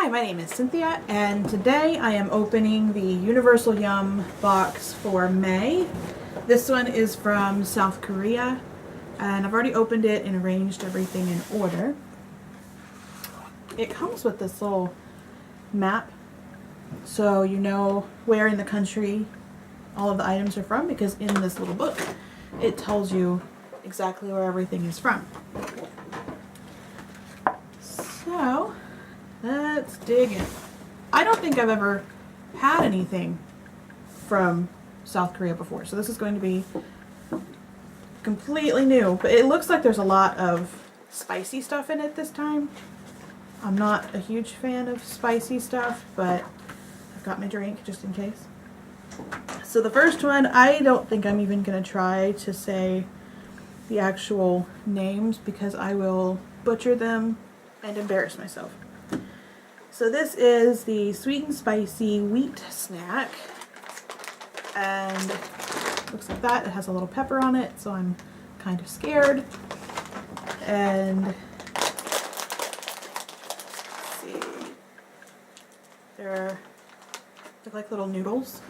Hi, my name is Cynthia, and today I am opening the Universal Yum box for May. This one is from South Korea, and I've already opened it and arranged everything in order. It comes with this little map, so you know where in the country all of the items are from, because in this little book it tells you exactly where everything is from. So let's dig in. I don't think I've ever had anything from South Korea before, so this is going to be completely new, but it looks like there's a lot of spicy stuff in it this time. I'm not a huge fan of spicy stuff, but I've got my drink just in case. So the first one, I don't think I'm even going to try to say the actual names because I will butcher them and embarrass myself. So this is the sweet and spicy wheat snack, and looks like that. It has a little pepper on it, so I'm kind of scared. And let's see, they're like little noodles.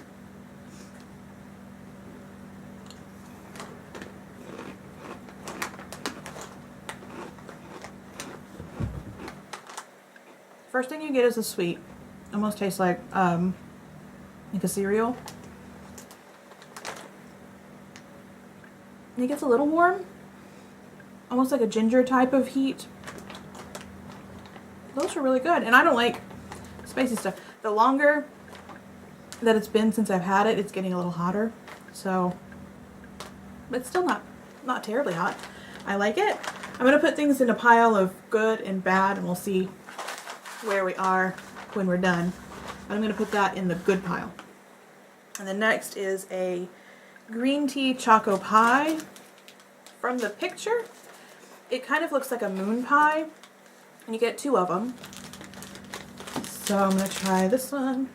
First thing you get is the sweet. Almost tastes like a cereal. And it gets a little warm. Almost like a ginger type of heat. Those are really good. And I don't like spicy stuff. The longer that it's been since I've had it, it's getting a little hotter. So, but it's still not terribly hot. I like it. I'm going to put things in a pile of good and bad, and we'll see where we are when we're done. I'm going to put that in the good pile. And the next is a green tea choco pie. From the picture, it kind of looks like a moon pie, and you get two of them. So I'm going to try this one.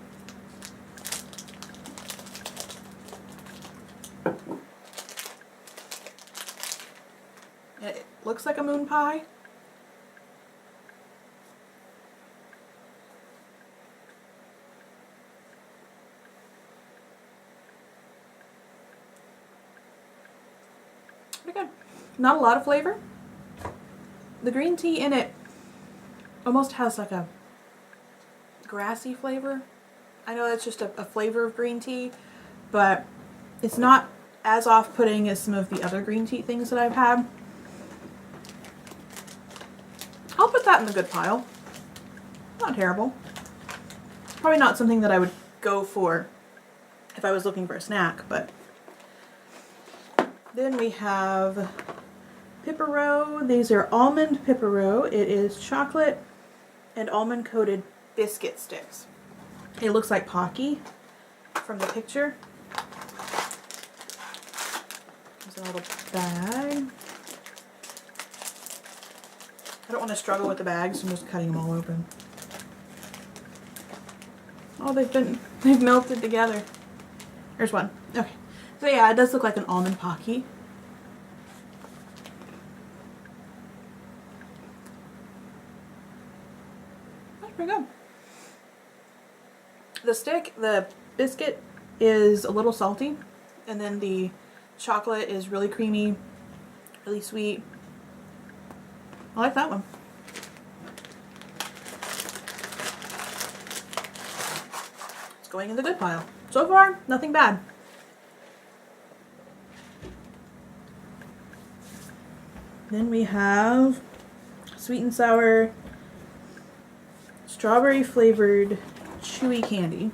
It looks like a moon pie. Pretty good. Not a lot of flavor. The green tea in it almost has like a grassy flavor. I know that's just a flavor of green tea, but it's not as off-putting as some of the other green tea things that I've had. I'll put that in the good pile. Not terrible. Probably not something that I would go for if I was looking for a snack, but then we have Pipero. These are almond Pipero. It is chocolate and almond coated biscuit sticks. It looks like Pocky from the picture. There's a little bag. I don't want to struggle with the bags, so I'm just cutting them all open. Oh, they've melted together. There's one. Okay. So yeah, it does look like an almond Pocky. That's pretty good. The biscuit is a little salty, and then the chocolate is really creamy, really sweet. I like that one. It's going in the good pile. So far, nothing bad. Then we have sweet and sour strawberry flavored chewy candy.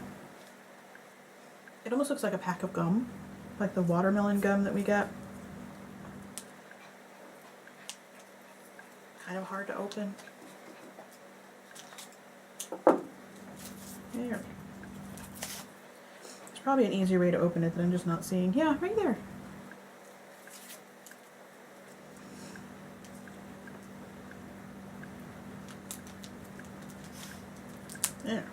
It almost looks like a pack of gum, like the watermelon gum that we get. Kind of hard to open. There. There's probably an easier way to open it that I'm just not seeing. Yeah, right there. There.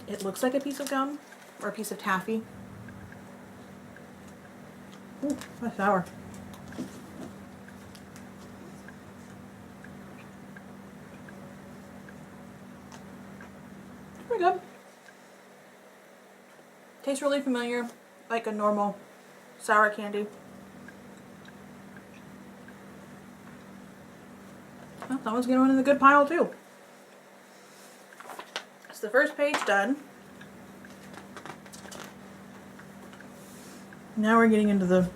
It looks like a piece of gum or a piece of taffy. Ooh, that's sour. pretty good. Tastes really familiar, like a normal sour candy. Well, that one's going in the good pile too. It's the first page done. Now we're getting into the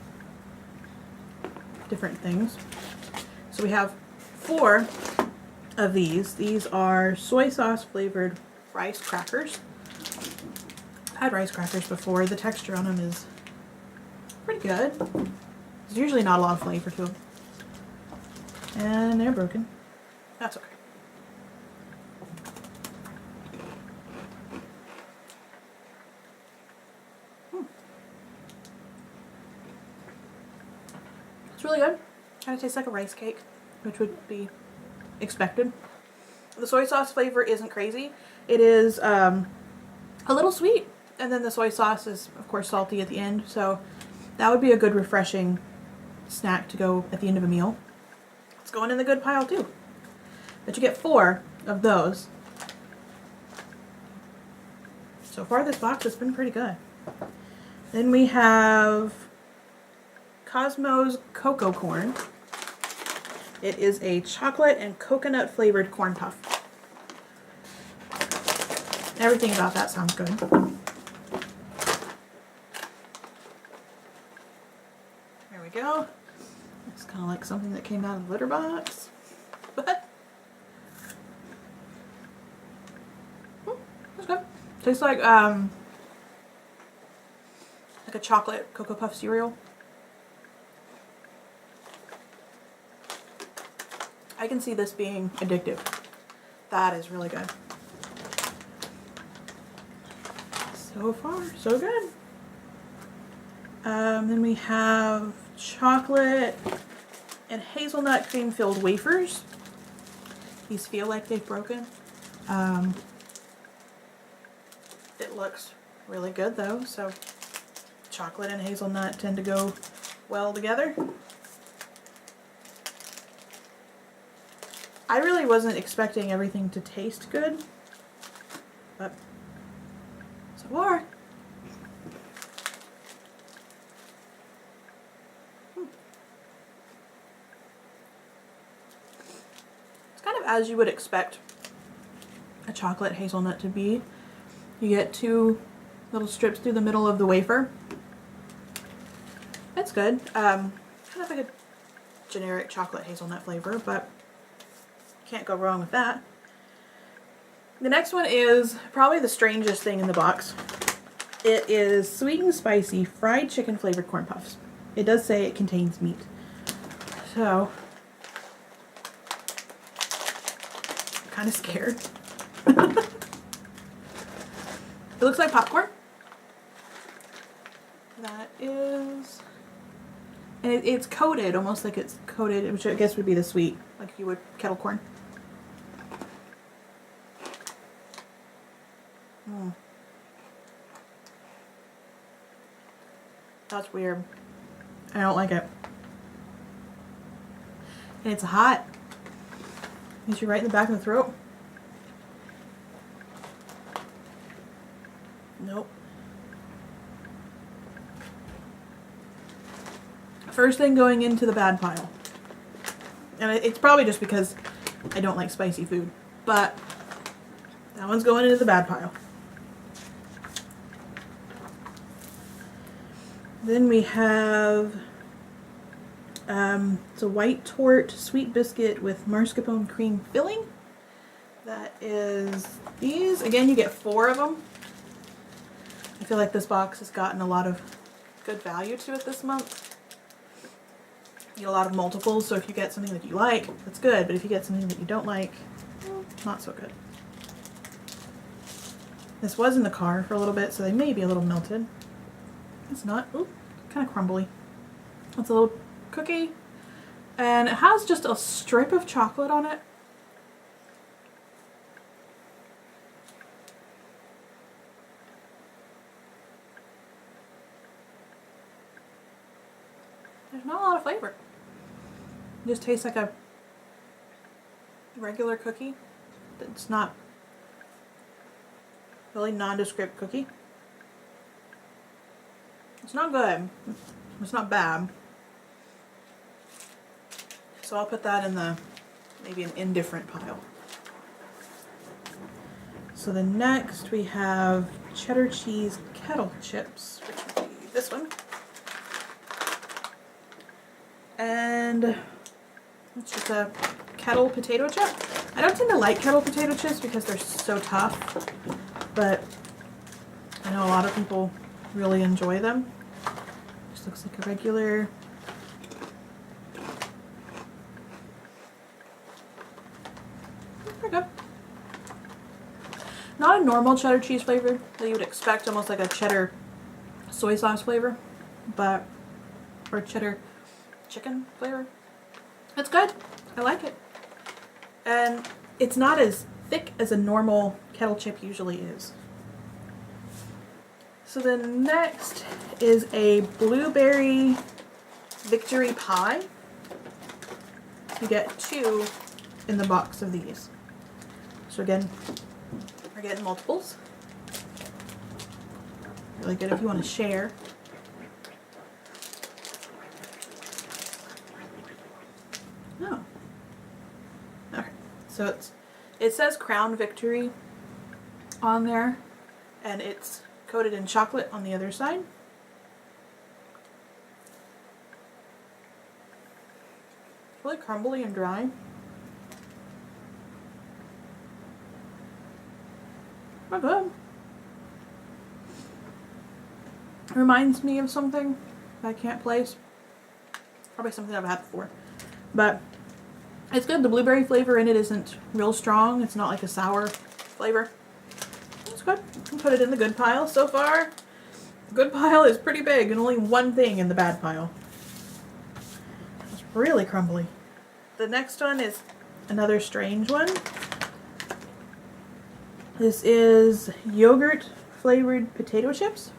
different things. So we have 4 of these. These are soy sauce flavored rice crackers. I've had rice crackers before. The texture on them is pretty good. There's usually not a lot of flavor to them. And they're broken. That's okay. It's really good. Kind of tastes like a rice cake, which would be expected. The soy sauce flavor isn't crazy. It is a little sweet, and then the soy sauce is, of course, salty at the end, so that would be a good refreshing snack to go at the end of a meal. It's going in the good pile too. But you get 4 of those. So far this box has been pretty good. Then we have Cosmo's Cocoa Corn. It is a chocolate and coconut flavored corn puff. Everything about that sounds good. There we go. It's kind of like something that came out of the litter box. But that's good. Tastes like a chocolate Cocoa Puff cereal. I can see this being addictive. That is really good. So far, so good. Then we have chocolate and hazelnut cream filled wafers. These feel like they've broken. It looks really good though, so chocolate and hazelnut tend to go well together. I really wasn't expecting everything to taste good, but so far. It's kind of as you would expect a chocolate hazelnut to be. You get 2 little strips through the middle of the wafer. It's good. Kind of like a generic chocolate hazelnut flavor, but can't go wrong with that. The next one is probably the strangest thing in the box. It is sweet and spicy fried chicken flavored corn puffs. It does say it contains meat. So, I'm kind of scared. It looks like popcorn. That is, and it's coated, almost like it's coated, which I guess would be the sweet, like you would kettle corn. That's weird. I don't like it. And it's hot. Hits you right in the back of the throat. Nope. First thing going into the bad pile. And it's probably just because I don't like spicy food. But that one's going into the bad pile. Then we have it's a white tort sweet biscuit with mascarpone cream filling. That is these. Again, you get 4 of them. I feel like this box has gotten a lot of good value to it this month. You get a lot of multiples, so if you get something that you like, that's good. But if you get something that you don't like, well, not so good. This was in the car for a little bit, so they may be a little melted. It's not. Ooh, kind of crumbly. It's a little cookie, and it has just a strip of chocolate on it. There's not a lot of flavor. It just tastes like a regular cookie. It's not Really nondescript cookie. It's not good. It's not bad. So I'll put that in the maybe an indifferent pile. So the next we have cheddar cheese kettle chips, which would be this one. And it's just a kettle potato chip. I don't tend to like kettle potato chips because they're so tough, but I know a lot of people really enjoy them. Just looks like a regular pretty good. Not a normal cheddar cheese flavor that you would expect, almost like a cheddar soy sauce flavor, but or cheddar chicken flavor. It's good. I like it. And it's not as thick as a normal kettle chip usually is. So the next is a blueberry victory pie. You get 2 in the box of these. So again, we're getting multiples. Really good if you want to share. Oh. Okay. So it says Crown Victory on there, and it's coated in chocolate on the other side. It's really crumbly and dry. Not good. It reminds me of something I can't place. Probably something I've had before. But it's good. The blueberry flavor in it isn't real strong. It's not like a sour flavor. It's good. I'll put it in the good pile so far. The good pile is pretty big and only one thing in the bad pile. It's really crumbly. The next one is another strange one. This is yogurt flavored potato chips.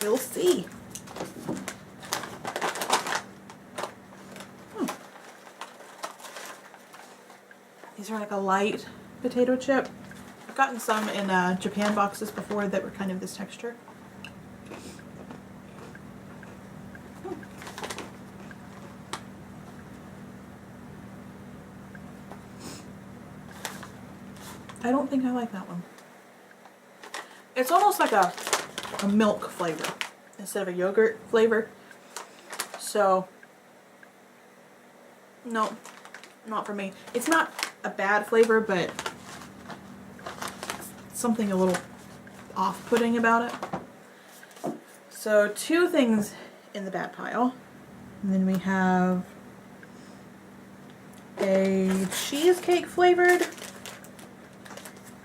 We'll see. These are like a light potato chip. I've gotten some in Japan boxes before that were kind of this texture. I don't think I like that one. It's almost like a milk flavor instead of a yogurt flavor. So, no, not for me. It's not a bad flavor, but something a little off-putting about it. So 2 things in the bad pile. And then we have a cheesecake flavored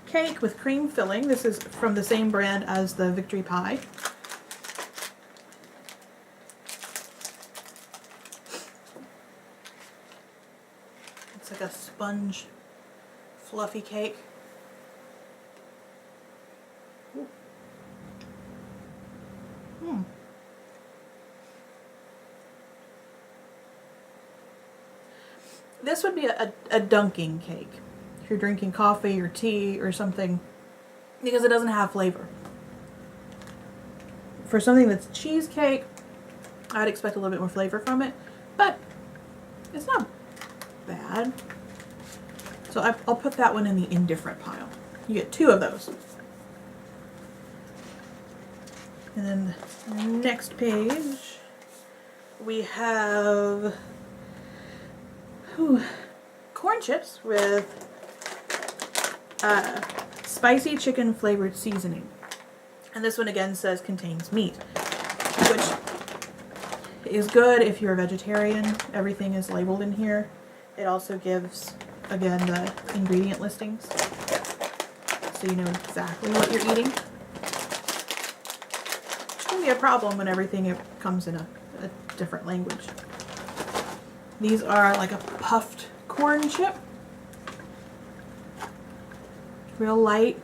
cake with cream filling. This is from the same brand as the Victory Pie. It's like a sponge fluffy cake. Ooh. This would be a dunking cake if you're drinking coffee or tea or something, because it doesn't have flavor. For something that's cheesecake, I'd expect a little bit more flavor from it, but it's not bad. So I'll put that one in the indifferent pile. You get 2 of those. And then the next page, we have corn chips with spicy chicken flavored seasoning. And this one again says contains meat, which is good if you're a vegetarian. Everything is labeled in here. It also gives, again, the ingredient listings, so you know exactly what you're eating. Which can be a problem when everything comes in a different language. These are like a puffed corn chip. Real light.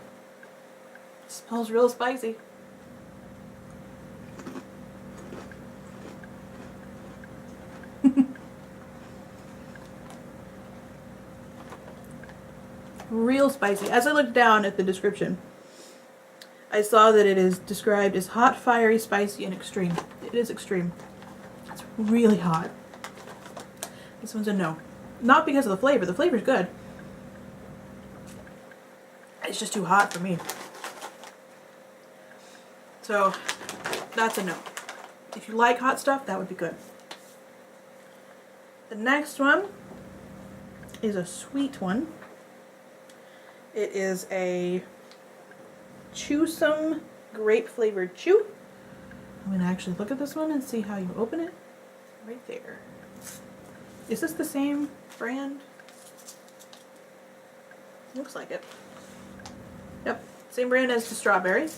Smells real spicy. Real spicy. As I looked down at the description, I saw that it is described as hot, fiery, spicy, and extreme. It is extreme. It's really hot. This one's a no. Not because of the flavor. The flavor's good. It's just too hot for me. So, that's a no. If you like hot stuff, that would be good. The next one is a sweet one. It is a Chewsome grape flavored chew. I'm going to actually look at this one and see how you open it. Right there. Is this the same brand? Looks like it. Yep, same brand as the strawberry,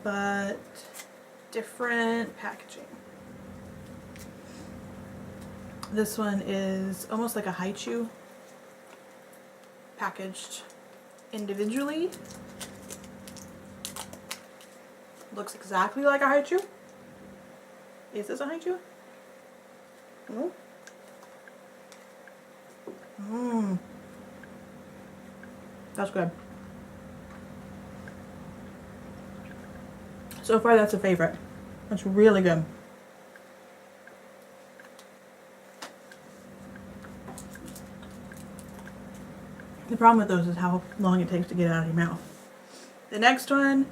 but different packaging. This one is almost like a haichu, packaged individually. Looks exactly like a haichu. Is this a haichu? No. Mmm. That's good. So far, that's a favorite. That's really good. The problem with those is how long it takes to get out of your mouth. The next one,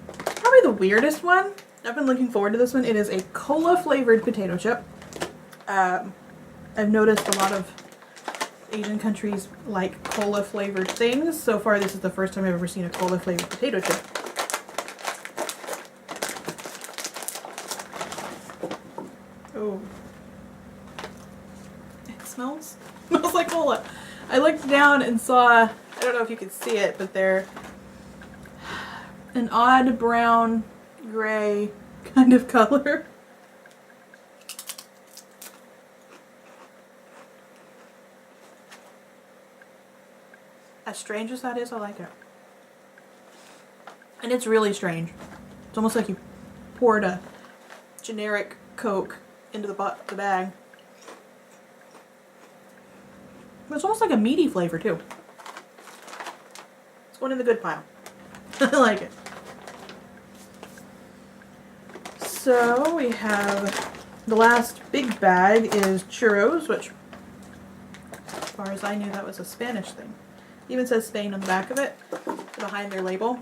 probably the weirdest one. I've been looking forward to this one. It is a cola flavored potato chip. I've noticed a lot of Asian countries like cola flavored things. So far, this is the first time I've ever seen a cola flavored potato chip. Oh. It smells like cola. I looked down and saw, I don't know if you can see it, but they're an odd brown, gray kind of color. As strange as that is, I like it. And it's really strange. It's almost like you poured a generic Coke into the bag. But it's almost like a meaty flavor too. It's going in the good pile. I like it. So we have the last big bag is churros, which as far as I knew that was a Spanish thing. It even says Spain on the back of it, behind their label.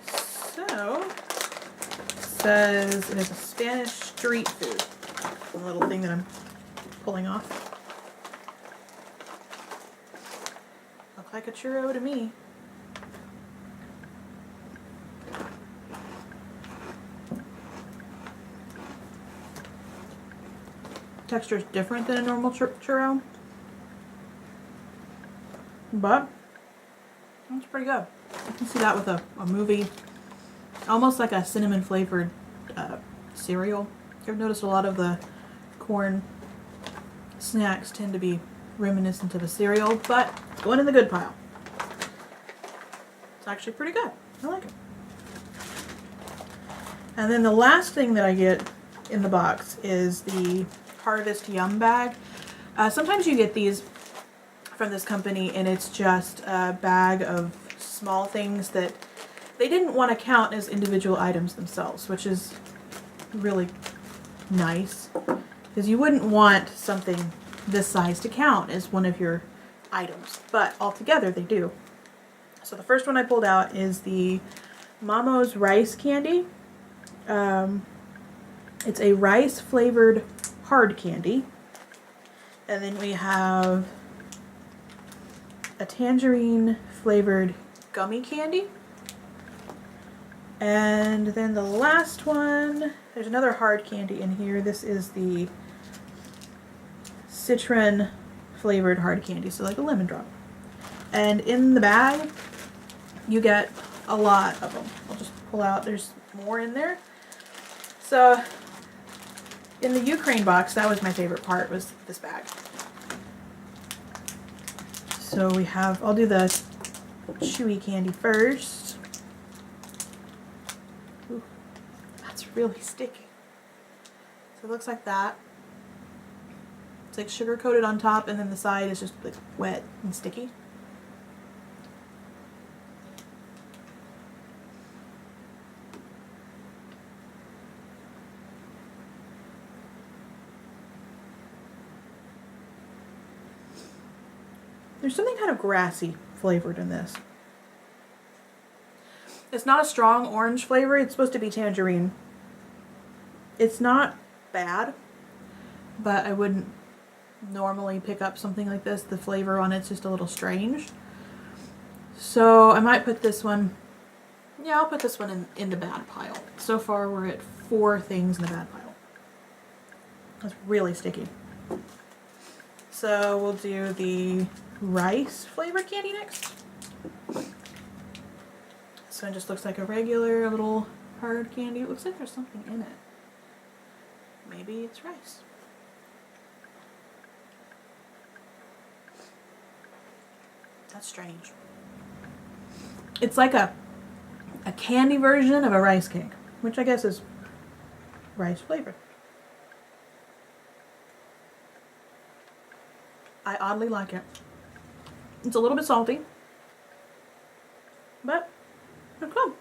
So, it says it is a Spanish street food. The little thing that I'm pulling off. Look like a churro to me. Texture is different than a normal churro, but it's pretty good. You can see that with a movie, almost like a cinnamon flavored cereal. I've noticed a lot of the corn snacks tend to be reminiscent of a cereal, but it's going in the good pile. It's actually pretty good. I like it. And then the last thing that I get in the box is the Harvest Yum bag. Sometimes you get these from this company and it's just a bag of small things that they didn't want to count as individual items themselves, which is really nice because you wouldn't want something this size to count as one of your items, but altogether they do. So the first one I pulled out is the Mamo's rice candy. It's a rice flavored hard candy. And then we have a tangerine flavored gummy candy. And then the last one, there's another hard candy in here. This is the citron flavored hard candy, so like a lemon drop. And in the bag, you get a lot of them. I'll just pull out, there's more in there. So in the Ukraine box, that was my favorite part, was this bag. So we have, I'll do the chewy candy first. Ooh, that's really sticky. So it looks like that. It's like sugar coated on top, and then the side is just like wet and sticky. There's something kind of grassy flavored in this. It's not a strong orange flavor. It's supposed to be tangerine. It's not bad, but I wouldn't normally pick up something like this. The flavor on it's just a little strange. So I might put this one, yeah, I'll put this one in the bad pile. So far we're at 4 things in the bad pile. That's really sticky. So we'll do the rice flavored candy next. This one just looks like a regular little hard candy. It looks like there's something in it. Maybe it's rice. That's strange. It's like a candy version of a rice cake, which I guess is rice flavored. I oddly like it. It's a little bit salty, but it's good.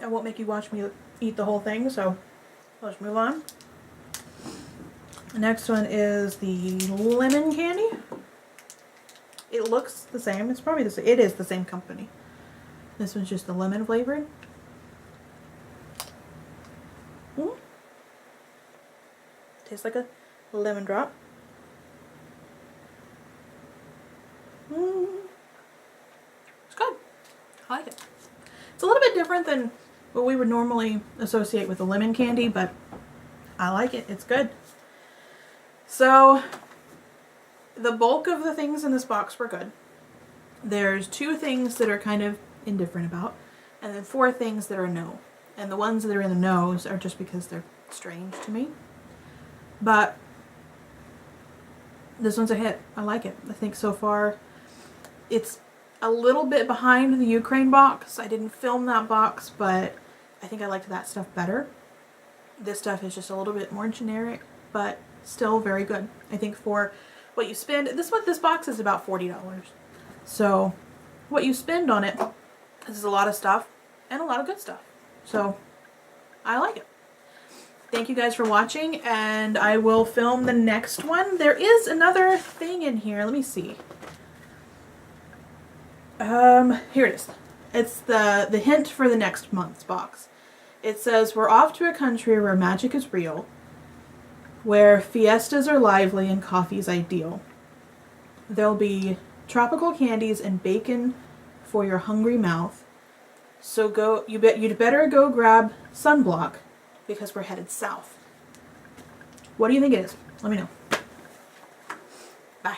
I won't make you watch me eat the whole thing, so let's move on. The next one is the lemon candy. It looks the same. It's probably the same. It is the same company. This one's just the lemon flavored. Tastes like a lemon drop. It's good. I like it. It's a little bit different than what we would normally associate with a lemon candy, but I like it. It's good. So the bulk of the things in this box were good. There's 2 things that are kind of indifferent about, and then 4 things that are no. And the ones that are in the no's are just because they're strange to me. But this one's a hit. I like it. I think so far it's a little bit behind the Ukraine box. I didn't film that box, but I think I liked that stuff better. This stuff is just a little bit more generic, but still very good. I think for what you spend, this box is about $40. So what you spend on it, this is a lot of stuff and a lot of good stuff. So I like it. Thank you guys for watching, and I will film the next one. There is another thing in here. Let me see. Here it is. It's the hint for the next month's box. It says, we're off to a country where magic is real, where fiestas are lively and coffee's ideal. There'll be tropical candies and bacon for your hungry mouth. So you'd better go grab sunblock, because we're headed south. What do you think it is? Let me know. Bye.